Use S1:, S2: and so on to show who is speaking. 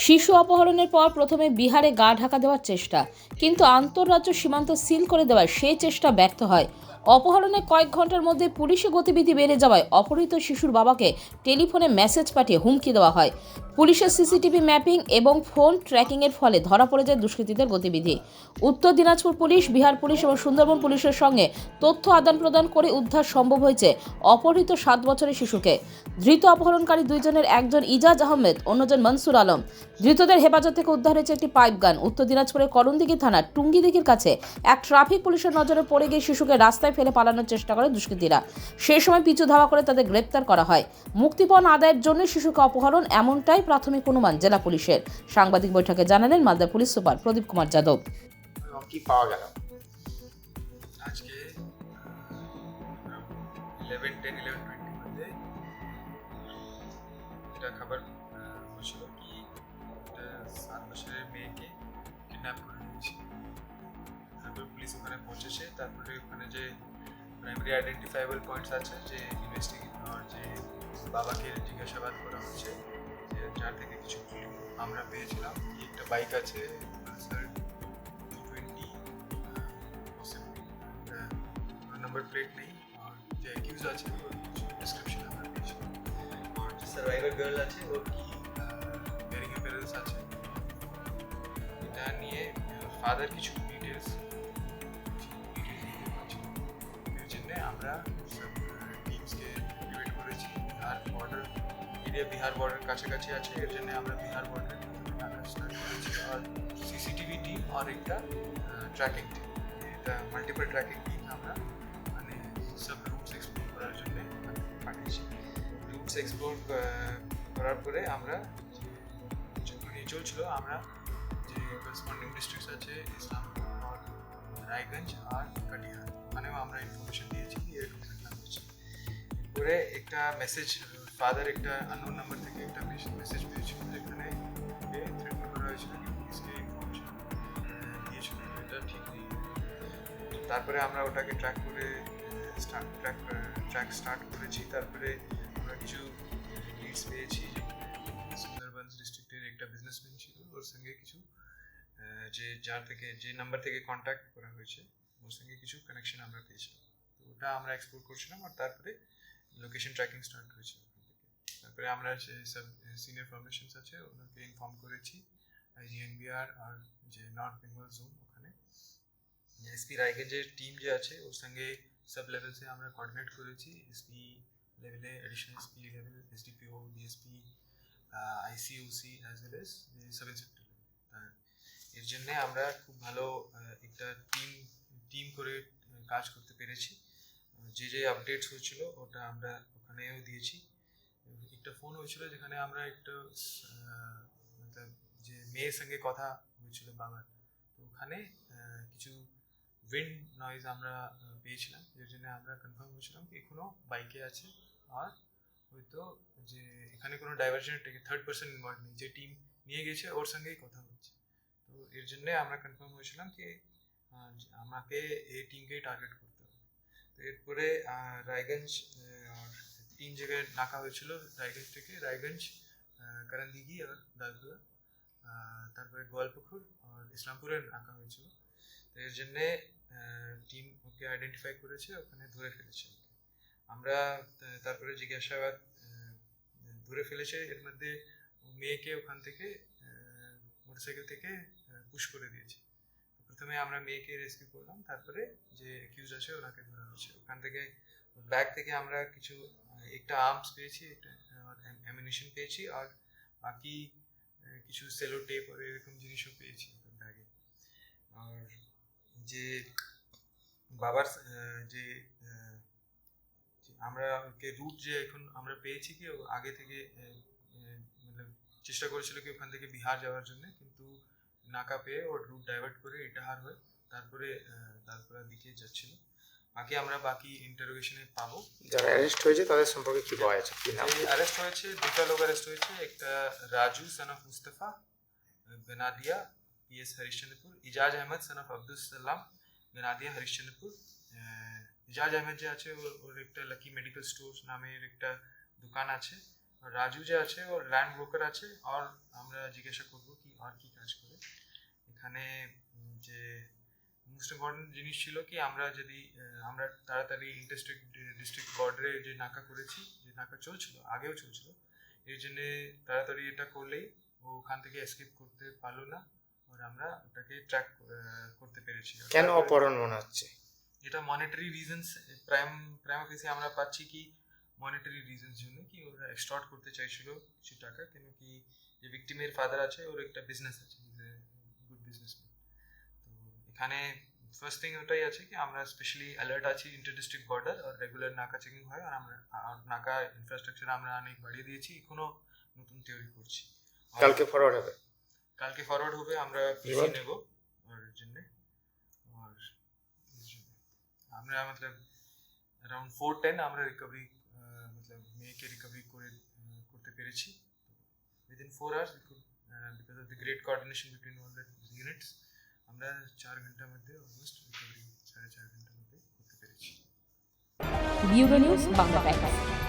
S1: শিশু অপহরণের পর প্রথমে বিহারে গা ঢাকা দেওয়ার চেষ্টা, কিন্তু আন্তঃরাজ্য সীমান্ত সিল করে দেওয়ায় সেই চেষ্টা ব্যর্থ হয়। অপহরণের কয়েক ঘন্টার মধ্যে পুলিশি গতিবিধি বেড়ে যাওয়ায় অপহৃত শিশুর বাবাকে টেলিফোনে মেসেজ পাঠিয়ে হুমকি দেওয়া হয়। পুলিশের সিসিটিভি ম্যাপিং এবং ফোন ট্র্যাকিংয়ের ফলে ধরা পড়ে যায় দুষ্কৃতীদের গতিবিধি। উত্তর দিনাজপুর পুলিশ, বিহার পুলিশ এবং সুন্দরবন পুলিশের সঙ্গে তথ্য আদান প্রদান করে উদ্ধার সম্ভব হয়েছে অপহৃত 7 বছরের শিশুকে। ধৃত অপহরণকারী দুইজনের একজন ইজাজ আহমেদ, অন্যজন মনসুর আলম। ধৃতদের হেফাজত থেকে উদ্ধার হয়েছে একটি পাইপ গান। উত্তর দিনাজপুরের করণদিঘি থানার টুঙ্গিদিঘির কাছে এক ট্রাফিক পুলিশের নজরে পড়ে গিয়ে শিশুকে রাস্তায় ফেলে পালানোর চেষ্টা করে দুষ্কৃতীরা। সেই সময় পিছু ধাওয়া করে তাদের গ্রেপ্তার করা হয়। মুক্তিপণ আদায়ের জন্য শিশুকে অপহরণ, এমনটাই প্রাথমিক অনুমান জেলা পুলিশের। সাংবাদিক বৈঠকে জানালেন মালদা পুলিশ সুপার প্রদীপ কুমার যাদব।
S2: কি পাওয়া গেল
S3: আজকে 11:10-11:20 মধ্যে একটা খবর হয়েছিল কি একটা 7 বছরের মেয়েকে কিডন্যাপ করে নিয়েছে। তারপর পুলিশ ওখানে পৌঁছেছে। তারপরে ওখানে যে প্রাইমারি আইডেন্টিফাইবল পয়েন্টস আছে, যে যে বাবাকে জিজ্ঞাসাবাদ করা হচ্ছে, যে যার থেকে কিছু ক্লু আমরা পেয়েছিলাম। একটা বাইক আছে পালসার 220, नंबर प्लेट नहीं, और जो एक्यूज আছে ওর কিছু ডেসক্রিপশন আমরা পেয়েছি, আর যে সার্ভাইভার গার্ল আছে ওর কি হিয়ারিং অ্যাপিয়ারেন্স আছে, এটা নিয়ে ফাদার কিছু ডিটেলস এর জন্য আমরা সব টিমসকে ডিবেট করেছি। আর বর্ডার এরিয়া বিহার বর্ডার কাছাকাছি আছে, এর জন্য আমরা বিহার বর্ডার স্টার্ট করেছি। আর সিসিটিভি টিম আর একটা ট্র্যাকিং টিম, এটা মাল্টিপল ট্র্যাকিং টিম আমরা মানে সব রুটস এক্সপ্লোর করার জন্য পাঠিয়েছি। রুটস এক্সপ্লোর করার পরে আমরা যখন এই চলছিল, আমরা যে করেসপন্ডিং ডিস্ট্রিক্টস আছে ইসলামপুর আর রায়গঞ্জ আর কাটিহার, ওখানেও আমরা ইনফরমেশন দিয়েছি, এরকম ঘটনা হচ্ছে। এরপরে একটা মেসেজ, ফাদার একটা আননোন নাম্বার থেকে একটা মেসেজ পেয়েছিল, যেখানে থ্রেটন করা হয়েছিল কি পুলিশকে ইনফরমেশন দিয়েছিল, এটা ঠিক নেই। তারপরে আমরা ওটাকে ট্র্যাক করে ট্র্যাক স্টার্ট করেছি। তারপরে আমরা কিছু লিডস পেয়েছি, সুন্দরবন ডিস্ট্রিক্টের একটা বিজনেসম্যান ছিল, ওর সঙ্গে কিছু যে নাম্বার থেকে কন্ট্যাক্ট করা হয়েছে ওর সঙ্গে কিছু কানেকশন আমরা পেয়েছিলাম। তো ওটা আমরা এক্সপ্লোর করছিলাম, আর তারপরে লোকেশন ট্র্যাকিং স্টার্ট হয়েছিল ওখান থেকে। তারপরে আমরা যে সব সিনিয়র ফরমেশনস আছে ওনাকে ইনফর্ম করেছি, আইজিএনবিআর আর যে নর্থ বেঙ্গল জোন, ওখানে এসপি রায়গঞ্জের টিম যে আছে ওর সঙ্গে সব লেভেলসে আমরা কোঅর্ডিনেট করেছি। এসপি লেভেলে, additional SP level, SDPO, DSP, ICOC as well as sub inspector. এর জন্যে আমরা খুব ভালো একটা টিম করে কাজ করতে পেরেছি। যে আপডেটস হয়েছিল ওটা আমরা ওখানেও দিয়েছি। একটা ফোন হয়েছিল যেখানে আমরা একটা যে মেয়ের সঙ্গে কথা হয়েছিল বাবার, তো ওখানে কিছু উইন্ড নয়েজ আমরা পেয়েছিলাম, যার জন্য আমরা কনফার্ম হয়েছিলাম কি এখনো বাইকে আছে, আর হয়তো যে এখানে কোনো ডাইভার্সনের থার্ড পার্সন ইনভলভ নেই, যে টিম নিয়ে গেছে ওর সঙ্গেই কথা হচ্ছে। তো এর জন্যে আমরা কনফার্ম হয়েছিলাম কি আমাকে এই টিমকেই টার্গেট করতে হবে। তো এরপরে রায়গঞ্জ আর 3 জায়গায় নাকা হয়েছিল, রায়গঞ্জ থেকে রায়গঞ্জ, করণদিঘি আর দালকুলা, তারপরে গোয়ালপুকুর আর ইসলামপুরের নাকা হয়েছিল। তো এর জন্যে টিম ওকে আইডেন্টিফাই করেছে, ওখানে ধরে ফেলেছে। আমরা তারপরে জিজ্ঞাসাবাদ ধরে ফেলেছে। এর মধ্যে মেয়েকে ওখান থেকে মোটরসাইকেল থেকে পুশ করে দিয়েছে। প্রথমে আমরা মেয়েকে রেস্কিউ করলাম, তারপরে যে অ্যাকিউজ আছে ওনাকে ধরা হয়েছে। ওখান থেকে ব্যাগ থেকে আমরা কিছু একটা আর্মস পেয়েছি, একটা অ্যামিনিশন পেয়েছি, আর বাকি কিছু সেলো টেপ আর এরকম জিনিসও পেয়েছি ব্যাগে। আর যে বাবার যে আমরা ওকে রুট যে এখন আমরা পেয়েছি কি আগে থেকে মানে চেষ্টা করেছিল কি ওখান থেকে বিহার যাওয়ার জন্য, কিন্তু নাকা পেয়ে ওর রুট ডাইভার্ট করে ইটাহার হয়ে তারপরে তারপরে দিকে যাচ্ছিল। বাকি ইন্টারোগেশনে পাবো।
S2: যারা অ্যারেস্ট হয়েছে তাদের সম্পর্কে কি বলা আছে, কি নাম?
S3: অ্যারেস্ট হয়েছে দুটা লোক অ্যারেস্ট হয়েছে, একটা Raju son of Mustafa Benadia PS Harishchandrapur, Ijaz Ahmad son of Abdul Salam Benadia Harishchandrapur. Ijaz Ahmed যে আছে ওর একটা লাকি মেডিকেল স্টোর নামের একটা দোকান আছে, আর রাজু যে আছে ওর ল্যান্ড ব্রোকার আছে, আর আমরা জিজ্ঞাসা করবো কি আর কি কাজ করে এখানে। যে মোস্ট ইম্পর্টেন্ট জিনিস ছিল কি আমরা যদি আমরা তাড়াতাড়ি ডিস্ট্রিক্ট বর্ডারে যে নাকা করেছি, যে নাকা চলছিল আগেও চলছিল, এই জন্যে তাড়াতাড়ি এটা করলেই ও ওখান থেকে এসকেপ করতে পারলো না, আর আমরা ওটাকে ট্র্যাক করতে পেরেছি।
S2: কেন অপহরণ মনে হচ্ছে?
S3: এটা মনিটারি রিজনস প্রাইম অফিসে আমরা পাচ্ছি কি মনিটারি রিজনস জন্য কি ওরা এক্সটর্ট করতে চাইছিল কিছু টাকা, কেন কি যে ভিকটিমের ফাদার আছে ওর একটা বিজনেস আছে, গুড বিজনেসম্যান। তো এখানে ফার্স্ট থিং ওটাই আছে কি আমরা স্পেশালি অ্যালার্ট আছি, ইন্টার ডিস্ট্রিক্ট বর্ডার আর রেগুলার নাকা চেকিং হয়, আর আমরা নাকা ইনফ্রাস্ট্রাকচার আমরা অনেক বাড়িয়ে দিয়েছি, এখনো নতুন তৈরি করছি।
S2: কালকে ফরওয়ার্ড হবে?
S3: কালকে ফরওয়ার্ড হবে, আমরা পিসি নেব ওর জন্য। আর আমরা मतलब अराउंड 410 আমরা রিকভারি मतलब মেয়েকে রিকভারি করতে পেরেছি within 4 hours we could because of the great coordination between all the units আমরা 4 ঘন্টার মধ্যে অলমোস্ট রিকভারি 4.5 ঘন্টার মধ্যে করতে পেরেছি।
S1: Bureau news Bangla Times.